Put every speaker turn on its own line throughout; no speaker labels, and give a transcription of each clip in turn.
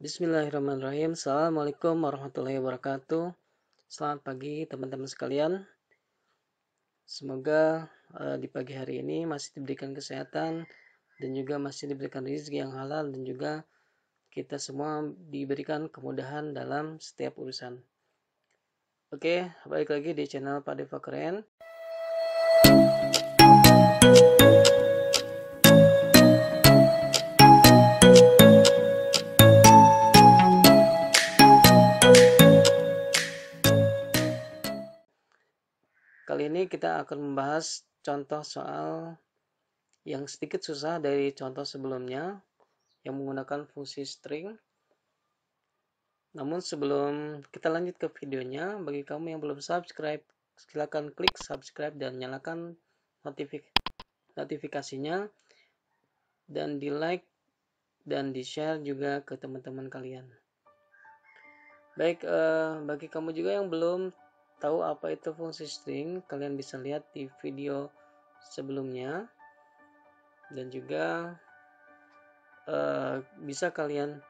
Bismillahirrahmanirrahim. Assalamualaikum warahmatullahi wabarakatuh. Selamat pagi teman-teman sekalian. Semoga di pagi hari ini masih diberikan kesehatan dan juga masih diberikan rezeki yang halal dan juga kita semua diberikan kemudahan dalam setiap urusan. Oke, balik lagi di channel Pak Deva Keren. Kali ini kita akan membahas contoh soal yang sedikit susah dari contoh sebelumnya yang menggunakan fungsi string. Namun sebelum kita lanjut ke videonya, bagi kamu yang belum subscribe, silakan klik subscribe dan nyalakan notifikasinya dan di like dan di share juga ke teman-teman kalian. Baik, bagi kamu juga yang belum tahu apa itu fungsi string, kalian bisa lihat di video sebelumnya dan juga bisa kalian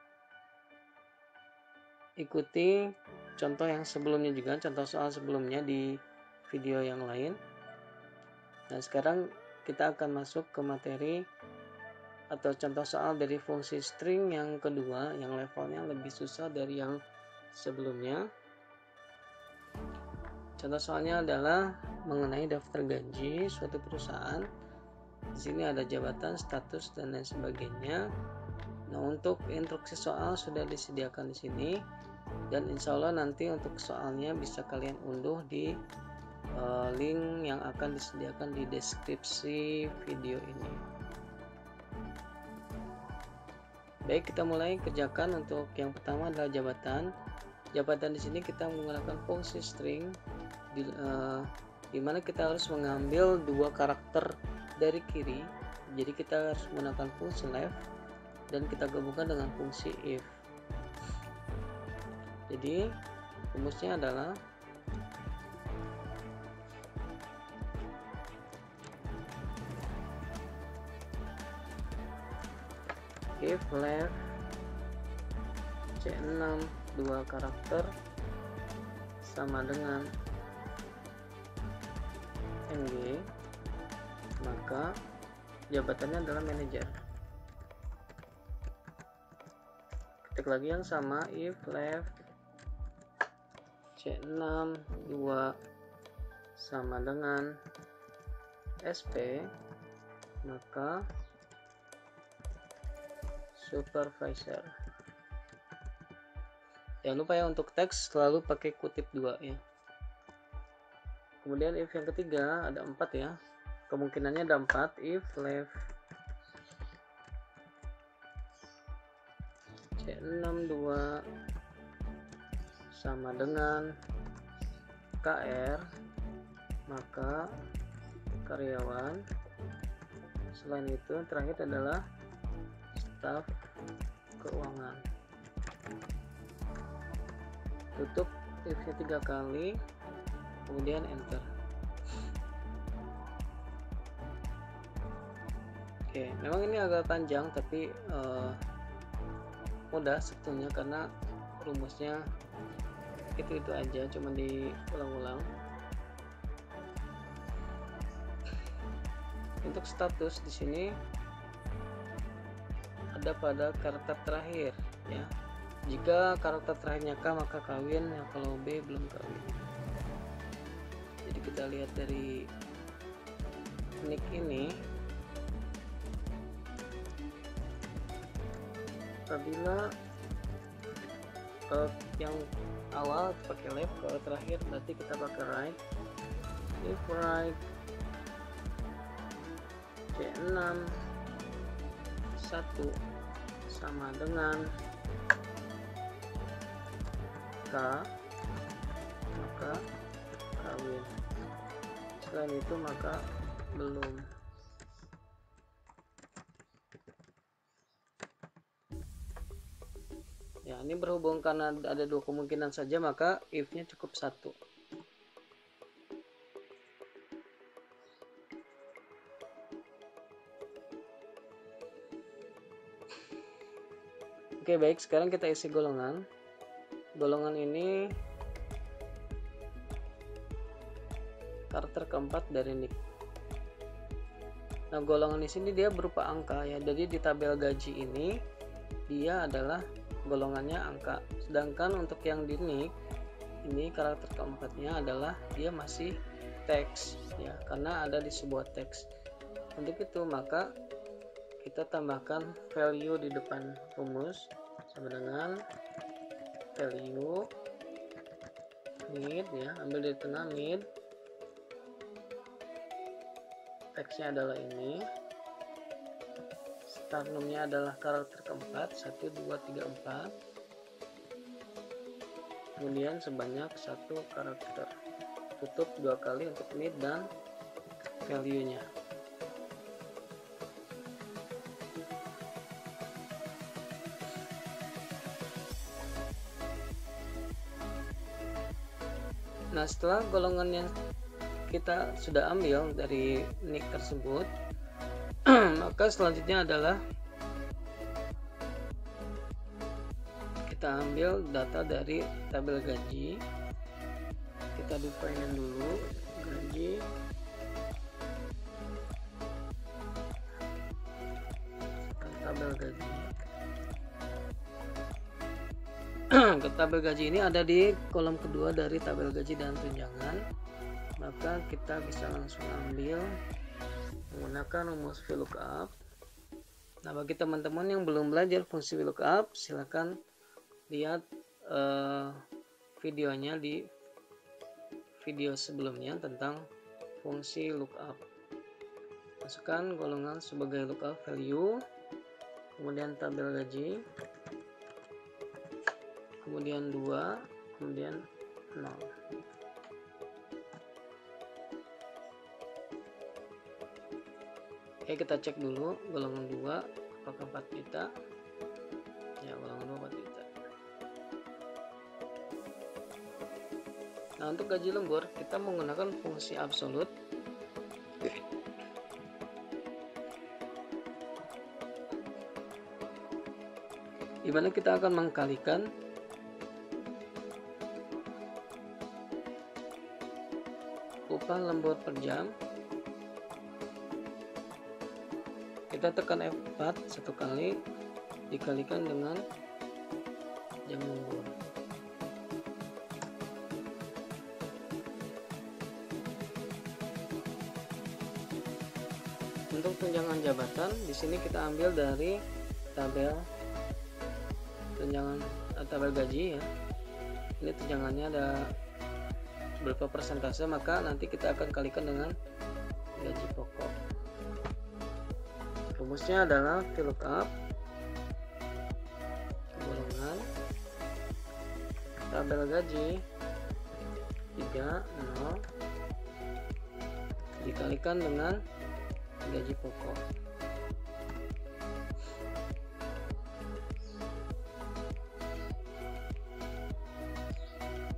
ikuti contoh yang sebelumnya juga, contoh soal sebelumnya di video yang lain. Nah, sekarang kita akan masuk ke materi atau contoh soal dari fungsi string yang kedua, yang levelnya lebih susah dari yang sebelumnya. Contoh soalnya adalah mengenai daftar gaji suatu perusahaan. Di sini ada jabatan, status, dan lain sebagainya. Nah, untuk instruksi soal sudah disediakan di sini. Dan insya Allah nanti untuk soalnya bisa kalian unduh di link yang akan disediakan di deskripsi video ini. Baik, kita mulai kerjakan. Untuk yang pertama adalah jabatan. Jabatan di sini kita menggunakan fungsi string di mana kita harus mengambil dua karakter dari kiri. Jadi kita harus menggunakan fungsi left dan kita gabungkan dengan fungsi if. Jadi rumusnya adalah if left C6 dua karakter sama dengan MG, maka jabatannya adalah manajer. Ketik lagi yang sama, if left C6 2 sama dengan SP, maka supervisor. Jangan lupa ya, untuk teks selalu pakai kutip 2 ya. Kemudian if yang ketiga ada 4 ya, kemungkinannya ada 4. If left C6 2 sama dengan KR, maka karyawan. Selain itu terakhir adalah staf keuangan. Tutup if-nya 3 kali, kemudian enter. Oke, memang ini agak panjang tapi mudah sebetulnya karena rumusnya itu aja, cuma diulang-ulang. Untuk status di sini ada pada karakter terakhir ya. Jika karakter terakhirnya K maka kawin, ya kalau B belum kawin. Jadi kita lihat dari nick ini, apabila yang awal pakai left, kalau terakhir berarti kita pakai right. If right C6 1 sama dengan K, maka kawin. Selain itu maka belum. Ya, ini berhubung karena ada dua kemungkinan saja, maka if-nya cukup 1. Oke, Oke, baik, sekarang kita isi golongan. Golongan ini karakter keempat dari nick. Nah, golongan di sini dia berupa angka ya. Jadi di tabel gaji ini dia adalah golongannya angka. Sedangkan untuk yang di nick ini karakter keempatnya adalah dia masih teks ya, karena ada di sebuah teks. Untuk itu maka kita tambahkan value di depan rumus sama dengan value mid ya, ambil dari tengah mid, teksnya adalah ini, start num-nya adalah karakter keempat 1 2 3 4, kemudian sebanyak 1 karakter, tutup 2 kali untuk mid dan value nya. Nah, setelah golongan yang kita sudah ambil dari nick tersebut, maka selanjutnya adalah kita ambil data dari tabel gaji. Kita define dulu gaji, tabel gaji. Tabel gaji ini ada di kolom kedua dari tabel gaji dan tunjangan, maka kita bisa langsung ambil menggunakan rumus VLOOKUP. Nah, bagi teman-teman yang belum belajar fungsi VLOOKUP, silakan lihat videonya di video sebelumnya tentang fungsi lookup. Masukkan golongan sebagai lookup value, kemudian tabel gaji, kemudian 2, kemudian 0. Oke, kita cek dulu golongan 2 apakah 4 juta ya, golongan 2 4 juta. Nah, untuk gaji lembur kita menggunakan fungsi absolut. Di mana kita akan mengkalikan upah lembur per jam. Kita tekan F4 satu kali dikalikan dengan jam lembur. Untuk tunjangan jabatan di sini kita ambil dari tabel tunjangan tabel gaji ya. Ini tunjangannya ada berapa persentase, maka nanti kita akan kalikan dengan gaji pokok. Rumusnya adalah VLOOKUP golongan tabel gaji 30 dikalikan dengan gaji pokok.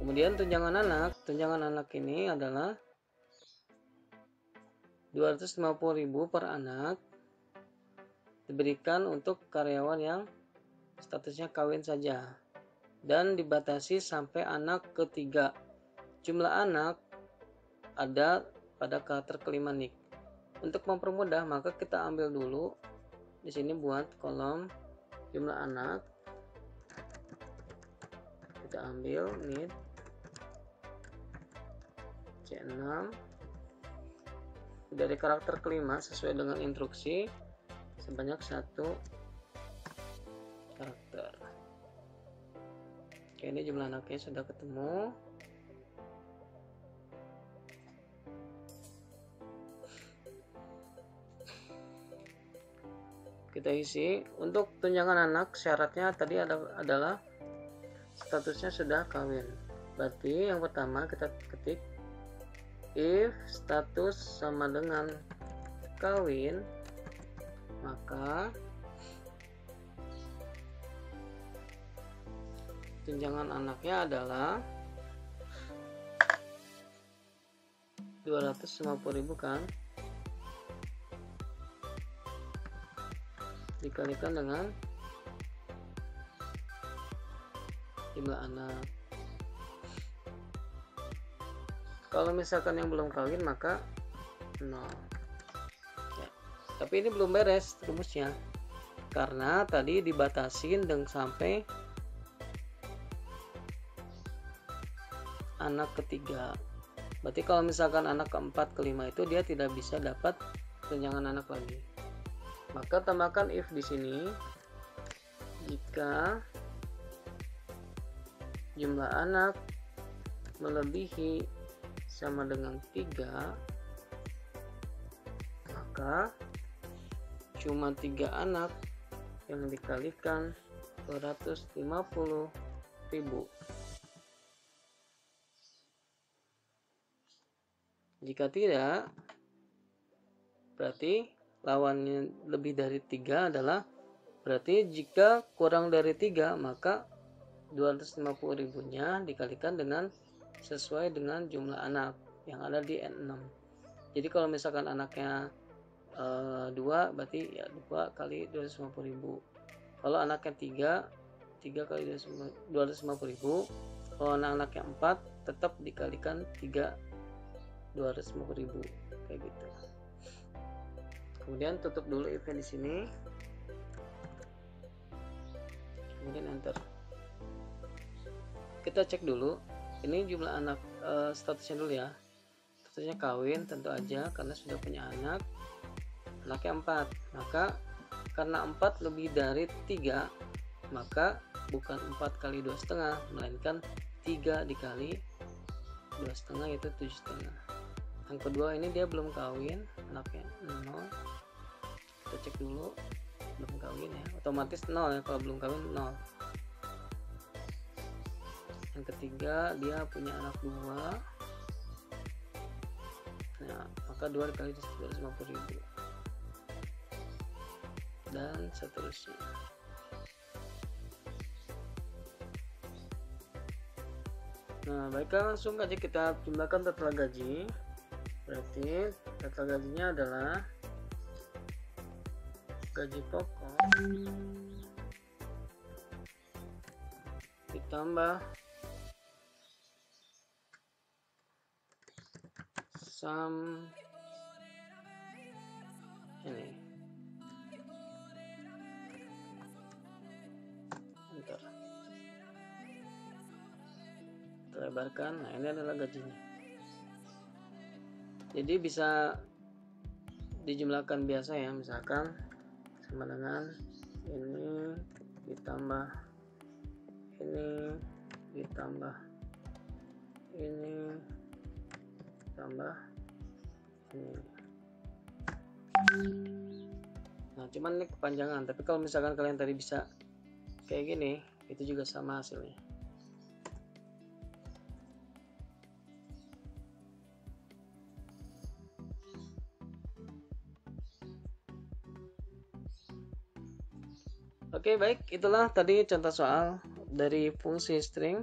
Kemudian tunjangan anak ini adalah 250.000 per anak, diberikan untuk karyawan yang statusnya kawin saja dan dibatasi sampai anak ketiga. Jumlah anak ada pada karakter kelima nick. Untuk mempermudah maka kita ambil dulu di sini buat kolom jumlah anak. Kita ambil mid C6 dari karakter kelima sesuai dengan instruksi sebanyak 1 karakter. Oke, ini jumlah anaknya sudah ketemu. Kita isi. Untuk tunjangan anak syaratnya tadi adalah statusnya sudah kawin. Berarti yang pertama kita ketik if status sama dengan kawin, maka tunjangan anaknya adalah 250.000 kan, dikalikan dengan jumlah anak. Kalau misalkan yang belum kawin maka 0 ya. Tapi ini belum beres rumusnya, karena tadi dibatasin dengan sampai anak ketiga. Berarti kalau misalkan anak keempat kelima itu dia tidak bisa dapat tunjangan anak lagi. Maka tambahkan if di sini, jika jumlah anak melebihi sama dengan 3, maka cuma 3 anak yang dikalikan 250.000. Jika tidak, berarti lawannya lebih dari 3 adalah, berarti jika kurang dari 3 maka 250.000-nya dikalikan dengan sesuai dengan jumlah anak yang ada di N6. Jadi kalau misalkan anaknya 2, berarti ya 2 kali 250.000. Kalau anaknya 3 kali 250.000. Kalau anaknya 4 tetap dikalikan 3, 250.000 kayak gitu. Kemudian tutup dulu event di sini, kemudian enter. Kita cek dulu ini jumlah anak, statusnya dulu ya. Statusnya kawin tentu aja karena sudah punya anak. Anaknya 4, maka karena 4 lebih dari 3 maka bukan 4 kali 2,5 melainkan 3 dikali 2,5 yaitu 7,5. Yang kedua ini dia belum kawin, anaknya 0. Kita cek dulu, belum kawin ya, otomatis 0 ya, kalau belum kawin 0. Yang ketiga dia punya anak 2, nah maka 2 dikali 250.000 dan seterusnya. Nah baiklah, langsung aja kita jumlahkan total gaji. Berarti total gajinya adalah gaji pokok ditambah sum ini. Bentar. Kita lebarkan. Nah ini adalah gajinya. Jadi bisa dijumlahkan biasa ya, misalkan sama dengan ini ditambah ini ditambah ini ditambah ini. Nah cuman ini kepanjangan, tapi kalau misalkan kalian tadi bisa kayak gini, itu juga sama hasilnya. Oke, baik, itulah tadi contoh soal dari fungsi string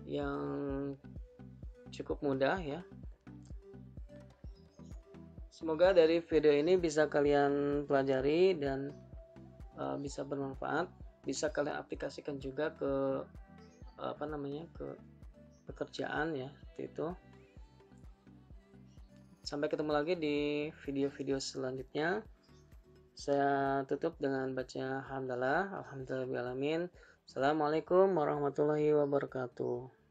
yang cukup mudah ya. Semoga dari video ini bisa kalian pelajari dan bisa bermanfaat. Bisa kalian aplikasikan juga ke ke pekerjaan ya, seperti itu. Sampai ketemu lagi di video-video selanjutnya. Saya tutup dengan baca hamdalah, alhamdulillahirabbil alamin. Assalamualaikum warahmatullahi wabarakatuh.